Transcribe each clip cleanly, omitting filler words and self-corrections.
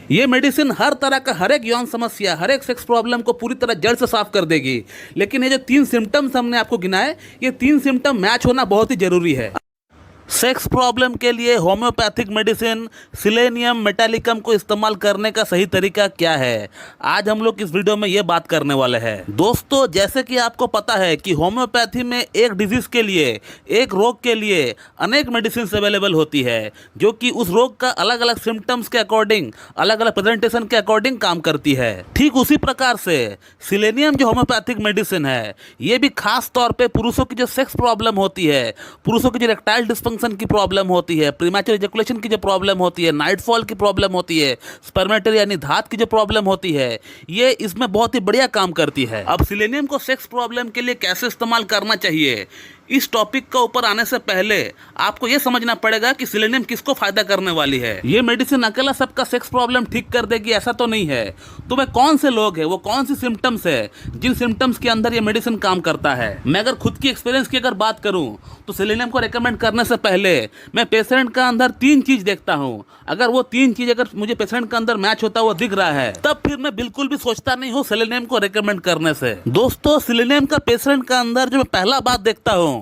ये मेडिसिन हर तरह का, हर एक यौन समस्या, हर एक सेक्स प्रॉब्लम को पूरी तरह जड़ से साफ कर देगी। लेकिन ये जो 3 सिम्टम्स हमने आपको गिनाए, ये 3 सिम्टम मैच होना बहुत ही जरूरी है। सेक्स प्रॉब्लम के लिए होम्योपैथिक मेडिसिन सिलेनियम मेटालिकम को इस्तेमाल करने का सही तरीका क्या है, आज हम लोग इस वीडियो में ये बात करने वाले हैं। दोस्तों, जैसे कि आपको पता है कि होम्योपैथी में एक डिजीज के लिए, एक रोग के लिए अनेक मेडिसिन अवेलेबल होती है, जो कि उस रोग का अलग अलग सिम्टम्स के अकॉर्डिंग, अलग अलग प्रेजेंटेशन के अकॉर्डिंग काम करती है। ठीक उसी प्रकार से सिलेनियम जो होम्योपैथिक मेडिसिन है, ये भी खास तौर पर पुरुषों की जो सेक्स प्रॉब्लम होती है, पुरुषों की जो इरेक्टाइल डिस्फंक्शन की प्रॉब्लम होती है, प्रीमैच्योर इजैकुलेशन की जो प्रॉब्लम होती है, नाइटफॉल की प्रॉब्लम होती है, स्पर्मेटरी यानी धात की जो प्रॉब्लम होती है, ये इसमें बहुत ही बढ़िया काम करती है। अब सिलेनियम को सेक्स प्रॉब्लम के लिए कैसे इस्तेमाल करना चाहिए, इस टॉपिक का ऊपर आने से पहले आपको यह समझना पड़ेगा कि सिलेनियम किसको फायदा करने वाली है। ये मेडिसिन अकेला सबका सेक्स प्रॉब्लम ठीक कर देगी ऐसा तो नहीं है। तो वह कौन से लोग हैं, वो कौन सी सिम्टम्स है जिन सिम्टम्स के अंदर ये मेडिसिन काम करता है। मैं अगर खुद की एक्सपीरियंस की अगर बात करूं तो सिलेनियम को रेकमेंड करने से पहले मैं पेशेंट का अंदर 3 चीज देखता हूं। अगर वो 3 चीज अगर मुझे पेशेंट का अंदर मैच होता हुआ दिख रहा है, तब फिर मैं बिल्कुल भी सोचता नहीं हूं सिलेनियम को रेकमेंड करने से। दोस्तों, सिलेनियम का पेशेंट का अंदर जो मैं पहला बात देखता हूं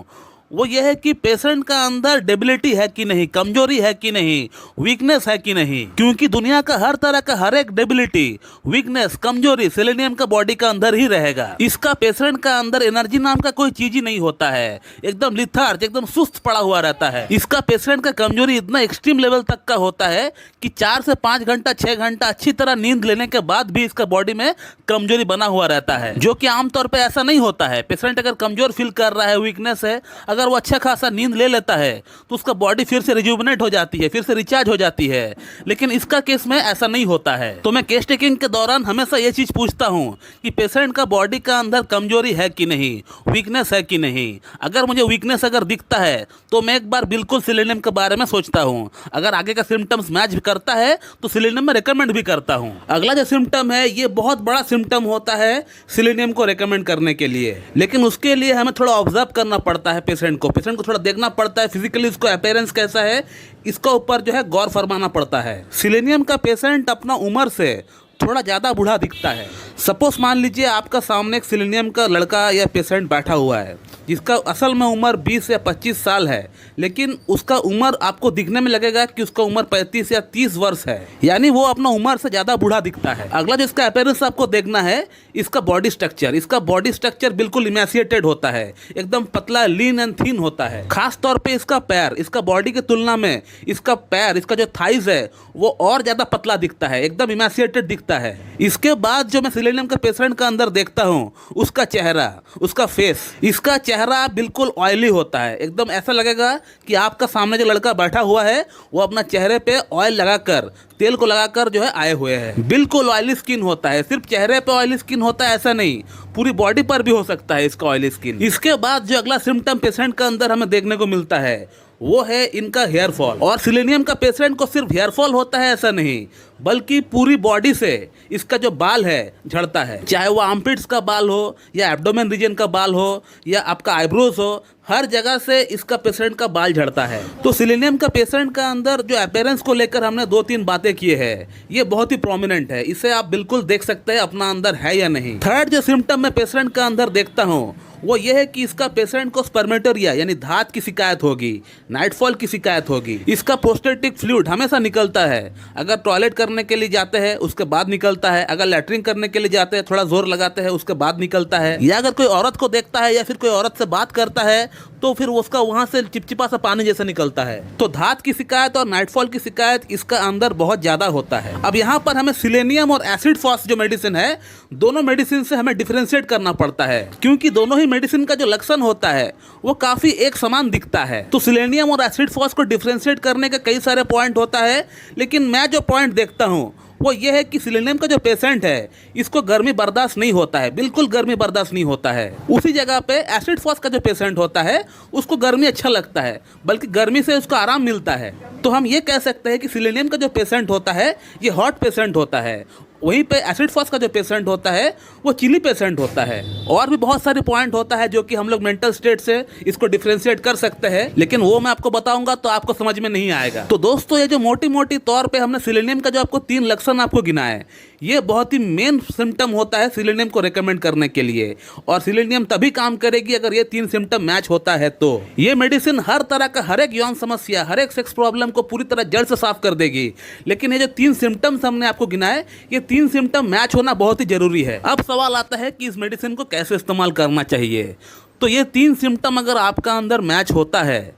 वो ये है कि पेशेंट का अंदर डेबिलिटी है कि नहीं, कमजोरी है कि नहीं, वीकनेस है कि नहीं। क्योंकि दुनिया का हर तरह का हर एक डेबिलिटी, वीकनेस, कमजोरी सिलेनियम का बॉडी का अंदर ही रहेगा। इसका पेशेंट का अंदर एनर्जी नाम का कोई चीज ही नहीं होता है, एकदम लिथार्ज, एकदम सुस्त पड़ा हुआ रहता है। इसका पेशेंट का कमजोरी इतना एक्सट्रीम लेवल तक का होता है कि 4 से 5 घंटा, 6 घंटा अच्छी तरह नींद लेने के बाद भी इसका बॉडी में कमजोरी बना हुआ रहता है, जो कि आमतौर पर ऐसा नहीं होता है। पेशेंट अगर कमजोर फील कर रहा है, वीकनेस है, अगर वो अच्छा खासा नींद ले लेता है तो उसका बॉडी फिर से रिजुवनेट हो जाती है, फिर से रिचार्ज हो जाती है। लेकिन इसका केस में ऐसा नहीं होता है। तो मैं केस टेकिंग के दौरान हमेशा ये चीज पूछता हूं कि पेशेंट का बॉडी का अंदर कमजोरी है कि नहीं, वीकनेस है कि नहीं। अगर मुझे वीकनेस अगर दिखता है तो मैं एक बार बिल्कुल सिलेनियम के बारे में सोचता हूँ। अगर आगे का सिम्टम्स मैच भी करता है तो सिलेनियम में रिकमेंड भी करता हूँ। अगला जो सिम्टम है, ये बहुत बड़ा सिम्टम होता है सिलेनियम को रिकमेंड करने के लिए, लेकिन उसके लिए हमें थोड़ा ऑब्जर्व करना पड़ता है। पेशेंट को थोड़ा देखना पड़ता है, फिजिकली इसको अपीयरेंस कैसा है, इसका ऊपर जो है गौर फरमाना पड़ता है। सिलेनियम का पेशेंट अपना उम्र से थोड़ा ज़्यादा बूढ़ा दिखता है। सपोज मान लीजिए आपका सामने एक सिलेनियम का लड़का या पेशेंट बैठा हुआ है, जिसका असल में उम्र 20 या 25 साल है, लेकिन उसका उम्र आपको दिखने में लगेगा कि उसका उम्र 35 या 30 वर्ष है, यानी वो अपना उम्र से ज़्यादा बूढ़ा दिखता है। अगला जो इसका अपीयरेंस आपको देखना है, इसका बॉडी स्ट्रक्चर। इसका बॉडी स्ट्रक्चर बिल्कुल इमेसिएटेड होता है, एकदम पतला, लीन एंड थीन होता है। खास तौर पे इसका पैर, इसका बॉडी की तुलना में इसका पैर, इसका जो थाइज है वो और ज़्यादा पतला दिखता है, एकदम इमेसिएटेड दिखता है। इसके बाद जो मैं सिलेनियम का पेशेंट का अंदर देखता हूँ, उसका चेहरा, उसका फेस, इसका चेहरा बिल्कुल ऑयली होता है। एकदम ऐसा लगेगा कि आपका सामने जो लड़का बैठा हुआ है वो अपना चेहरे पे ऑयल लगाकर, तेल को लगाकर जो है आए हुए हैं। बिल्कुल ऑयली स्किन होता है। सिर्फ चेहरे पे ऑयली स्किन होता है ऐसा नहीं, पूरी बॉडी पर भी हो सकता है इसका ऑयली स्किन। इसके बाद जो अगला सिम्टम पेशेंट का अंदर हमें देखने को मिलता है वो है इनका हेयर फॉल। और सिलेनियम का पेशेंट को सिर्फ हेयर फॉल होता है ऐसा नहीं, बल्कि पूरी बॉडी से इसका जो बाल है झड़ता है। चाहे वो आर्मपिट्स का बाल हो या एब्डोमेन रीजन का बाल हो या आपका आईब्रोज हो, हर जगह से इसका पेशेंट का बाल झड़ता है। तो सिलेनियम का पेशेंट का अंदर जो अपीयरेंस को लेकर हमने 2-3 बातें की है, ये बहुत ही प्रोमिनेंट है। इसे आप बिल्कुल देख सकते हैं अपना अंदर है या नहीं। थर्ड जो सिम्टम मैं पेशेंट का अंदर देखता हूँ वो ये है कि इसका पेशेंट को स्पर्मेटोरिया यानी धात की शिकायत होगी, नाइटफॉल की शिकायत होगी। इसका प्रोस्टेटिक फ्लूइड हमेशा निकलता है। अगर टॉयलेट करने के लिए जाते हैं उसके बाद निकलता है, अगर लैट्रिन करने के लिए जाते हैं थोड़ा जोर लगाते हैं उसके बाद निकलता है, या अगर कोई औरत को देखता है या फिर कोई औरत से बात करता है तो फिर उसका वहां से चिपचिपा सा पानी जैसा निकलता है। तो धात की शिकायत और नाइटफॉल की शिकायत इसका अंदर बहुत ज्यादा होता है। अब यहाँ पर हमें सिलेनियम और एसिड फॉस जो मेडिसिन है, दोनों मेडिसिन से हमें डिफरेंशिएट करना पड़ता है, क्योंकि दोनों ही मेडिसिन का जो लक्षण होता है वो काफी एक समान दिखता है। तो सिलेनियम और एसिड फॉस को डिफरेंशिएट करने के कई सारे पॉइंट होता है, लेकिन मैं जो पॉइंट देखता हूँ वो ये है कि सिलेनियम का जो पेशेंट है इसको गर्मी बर्दाश्त नहीं होता है, बिल्कुल गर्मी बर्दाश्त नहीं होता है। उसी जगह पे एसिड फॉस का जो पेशेंट होता है उसको गर्मी अच्छा लगता है, बल्कि गर्मी से उसको आराम मिलता है। तो हम ये कह सकते हैं कि सिलेनियम का जो पेशेंट होता है ये हॉट पेशेंट होता है वहीं पे एसिड फॉस का जो पेशेंट होता है वो चीनी पेशेंट होता है। और भी बहुत सारे पॉइंट होता है जो कि हम लोग मेंटल स्टेट से इसको डिफरेंशिएट कर सकते हैं, लेकिन वो मैं आपको बताऊंगा तो आपको समझ में नहीं आएगा। तो दोस्तों, ये जो मोटी मोटी तौर पे हमने सिलेनियम का जो आपको 3 लक्षण आपको गिनाए, ये बहुत ही मेन सिम्टम होता है सिलेनियम को रेकमेंड करने के लिए। और सिलेनियम तभी काम करेगी अगर ये 3 सिम्टम मैच होता है। तो ये मेडिसिन हर तरह का, हर एक यौन समस्या, हर एक सेक्स प्रॉब्लम को पूरी तरह जड़ से साफ कर देगी। लेकिन ये जो 3 सिम्टम्स हमने आपको गिनाए, ये 3 सिम्टम मैच होना बहुत ही जरूरी है। अब सवाल आता है कि इस मेडिसिन को कैसे इस्तेमाल करना चाहिए। तो ये 3 सिम्टम अगर आपका अंदर मैच होता है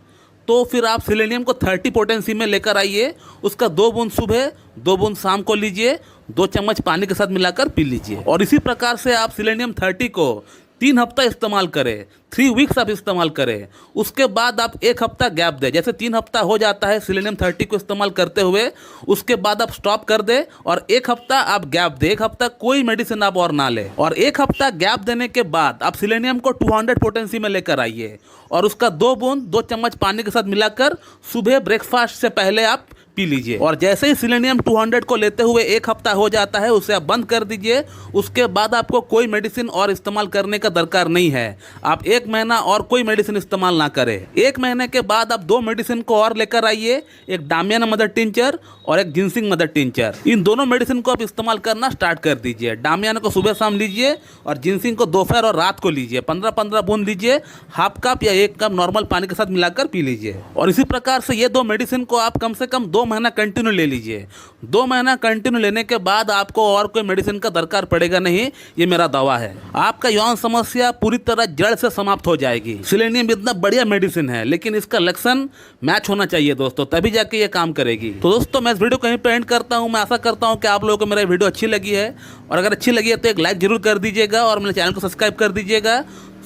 तो फिर आप सिलेनियम को 30 पोटेंसी में लेकर आइए। उसका 2 बूंद सुबह, 2 बूंद शाम को लीजिए, 2 चम्मच पानी के साथ मिलाकर पी लीजिए। और इसी प्रकार से आप सिलेनियम 30 को 3 हफ्ता इस्तेमाल करें, 3 वीक्स आप इस्तेमाल करें। उसके बाद आप 1 हफ्ता गैप दें। जैसे 3 हफ्ता हो जाता है सिलेनियम 30 को इस्तेमाल करते हुए, उसके बाद आप स्टॉप कर दें और 1 हफ्ता आप गैप दें। 1 हफ्ता कोई मेडिसिन आप और ना लें। और 1 हफ्ता गैप देने के बाद आप सिलेनियम को 200 पोटेंसी में लेकर आइए और उसका 2 बूंद 2 चम्मच पानी के साथ मिलाकर सुबह ब्रेकफास्ट से पहले आप पी लीजिए। और जैसे ही सिलेनियम 200 को लेते हुए 1 हफ्ता हो जाता है, उसे आप बंद कर दीजिए। उसके बाद आपको कोई मेडिसिन और इस्तेमाल करने का दरकार नहीं है। आप 1 महीना और कोई मेडिसिन इस्तेमाल ना करें। 1 महीने के बाद आप 2 मेडिसिन को और लेकर आइए, एक डामियाना मदर टिंचर और एक जिनसिंग मदर टिंचर। इन दोनों मेडिसिन को आप इस्तेमाल करना स्टार्ट कर दीजिए। डामियाना को सुबह शाम लीजिए और जिनसिंग को दोपहर और रात को लीजिए। 15-15 बूंद लीजिए, हाफ कप या 1 कप नॉर्मल पानी के साथ मिलाकर पी लीजिए। और इसी प्रकार से ये 2 मेडिसिन को आप कम से कम 2 महीना कंटिन्यू ले लीजिए। 2 महीना कंटिन्यू लेने के बाद आपको और कोई मेडिसिन का दरकार पड़ेगा नहीं, ये मेरा दावा है। आपका यौन समस्या पूरी तरह जड़ से समाप्त हो जाएगी। सिलेनियम इतना बढ़िया मेडिसिन है, लेकिन इसका लक्षण मैच होना चाहिए दोस्तों, तभी जाके ये काम करेगी। तो दोस्तों, मैं इस वीडियो को यहीं पे एंड करता हूँ। मैं आशा करता हूँ कि आप लोगों को मेरा वीडियो अच्छी लगी है, और अगर अच्छी लगी है तो एक लाइक जरूर कर दीजिएगा और मेरे चैनल को सब्सक्राइब कर दीजिएगा।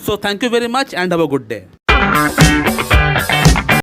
So thank you very much and have a good day.